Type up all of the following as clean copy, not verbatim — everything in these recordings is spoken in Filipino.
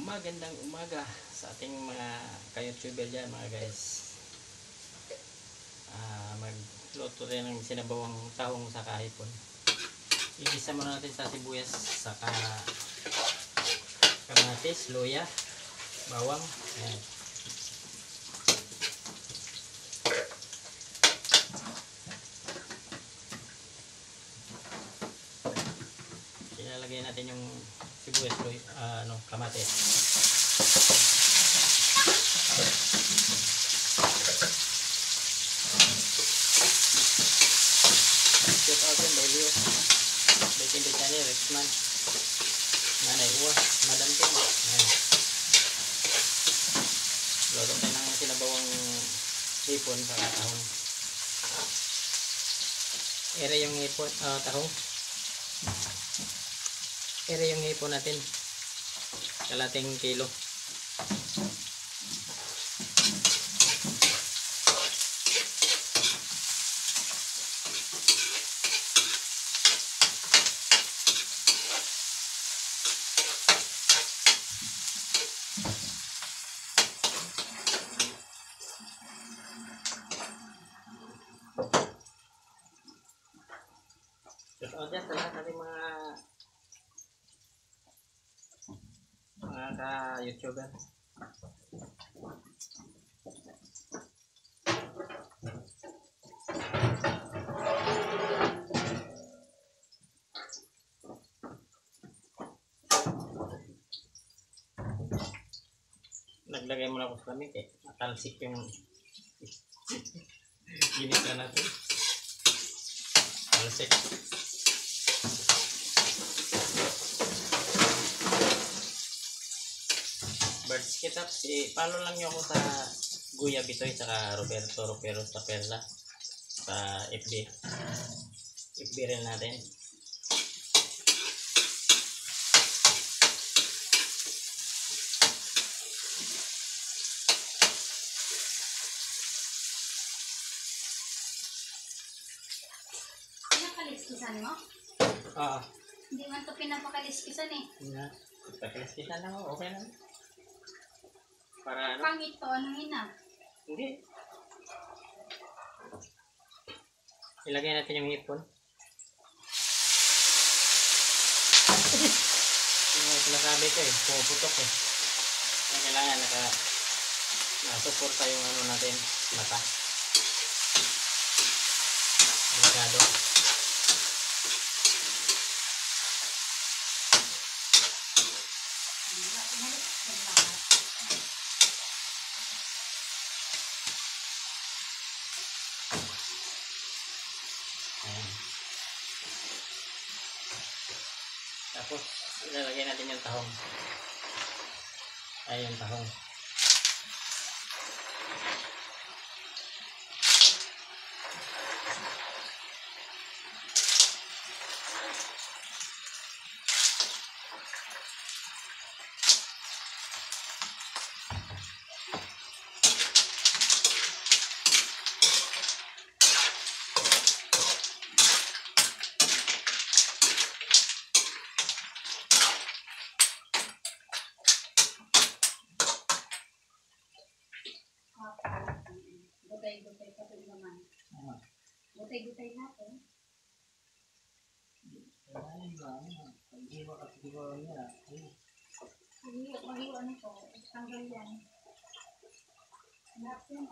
Magandang umaga sa ating mga ka-YouTuber dyan mga guys. Magluto rin ng sinabawang tahong sa kahipon. Igisa muna natin sa sibuyas, saka kamatis, luya, bawang. Ayan. Ilalagay natin yung sibuyas, luya, kamatis. Shout out yan, Bailio. Baikin di channel, Rexman. Nanay Uwa, Madam Tim. Ayan. Lolo tayo ng sinabawang hipon sa tahong. Ere yung hipon, tahong. Ere yung hipon natin. Kalating kilo. Shout out dyan sa lahat natin mga ka-YouTuber. Naglagay muna ako sa lamig matalsik yung ginisa natin. Talsik. Birds Kitap, follow lang nyo ako sa Guya Bitoy saka Roberto Roperos Taperla sa FB rin natin. Pinakaliskisan mo? Oo. Hindi man ito pinapakaliskisan eh. Pakaliskisan lang ako, okay lang. Para ano? Pang ito, anong ina? Hindi. Ilagay natin yung hipon. Yung sinasabi ko pumuputok kailangan nasuporta yung ano natin, mata. Delikado. Ayan. Tapos ilalagay natin yung tahong. Ay, yung tahong. Gutay-gutay pa ito naman. Gutay-gutay natin. Mag-iwa ano to? Tanggal yan. Hanap yun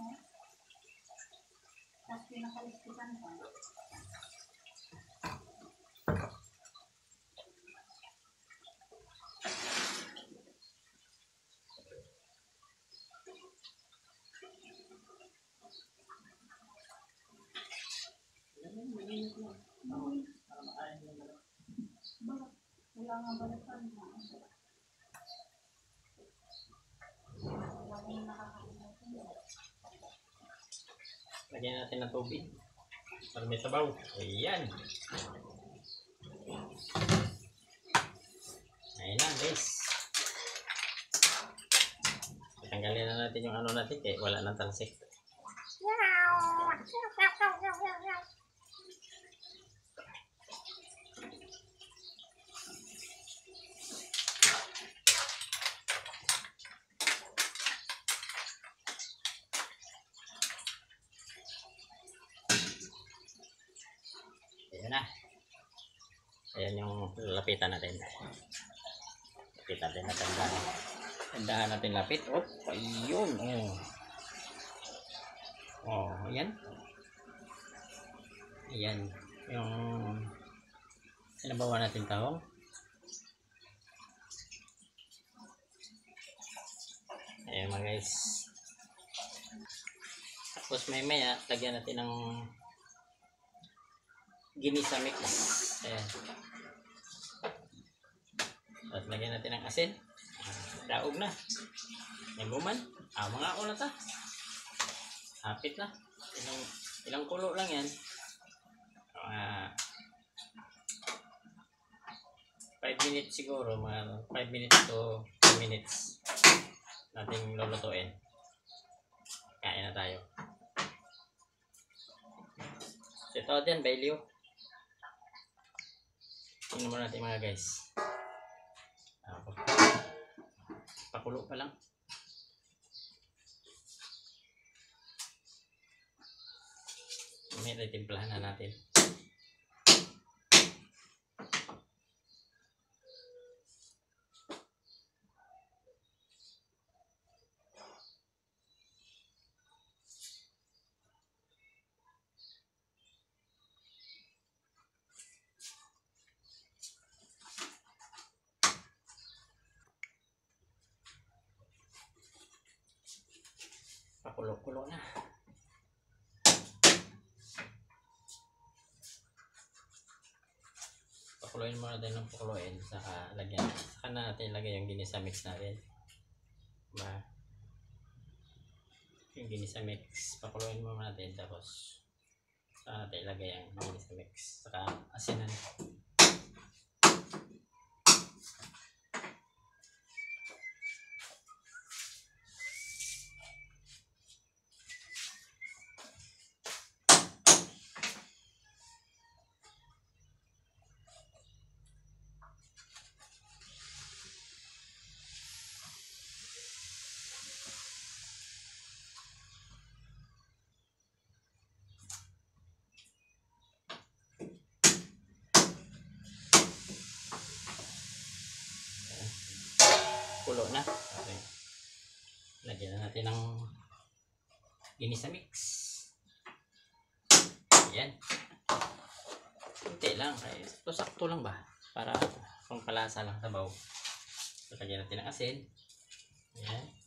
tapos pinakaliskisan pa. Wala nga balakan na. Lagyan natin ng tubig para may sabaw. Ayan. Ayan na guys. Tanggalin na natin yung ano natin wala nang talsik. Ayan na. Ayan yung lapitan natin. Lapitan natin na tandaan. Tandaan natin lapit. Oh, ayun. Oh. Oh, ayan. Ayan. Yung sinabawa natin tawang. Ayan mga guys. Tapos maya lagyan natin ng ginisa mix. Ayan. At lagyan natin ng asin. Daog na. Naguman. Mga ako na ta. Hapit na. Ilang kulo lang yan. 5 minutes siguro. Mga 5 minutes to 10 minutes nating lulutuin. Kain na tayo. So ito din, Bailey. Tingnan mo natin mga guys. Pakulo pa lang. May timplahan na natin. Pakulo-kulo na. Pakuloyin muna natin ng pakuloyin. Saka lagyan. Saka na natin ilagay yung ginisa mix natin. Yung ginisa mix. Pakuloyin muna natin. Tapos saka natin ilagay yung ginisa mix. Saka asinan. Kulo na. Okay. Lagyan na natin ng ginisa mix. Ayan. Kunti lang. Sakto lang ba? Para kung palasa lang sabaw. Lagyan natin ng asin. Ayan.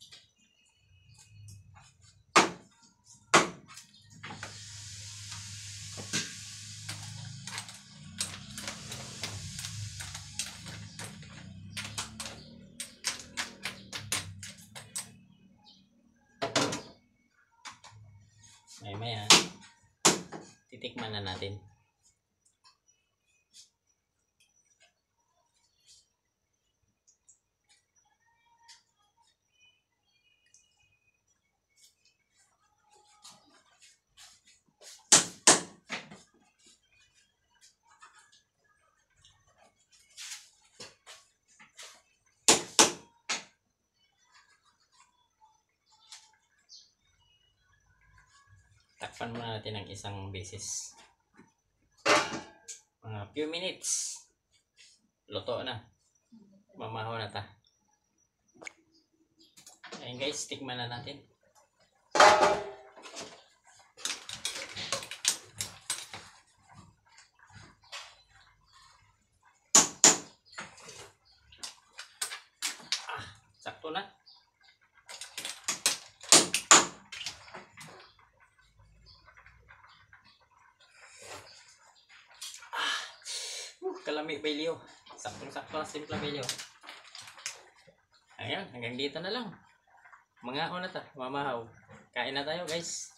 Maya titikman na natin. Takpan muna natin ng isang beses. Mga few minutes. Luto na. Mamahaw na ta. Ayan guys, tikman na natin. Sakto na. Kalami Bailey. Saktong-sakto na simple Bailey. Ayan, hanggang dito na lang. Mga na ta, mamahaw. Kain na tayo guys.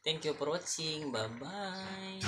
Thank you for watching. Bye-bye.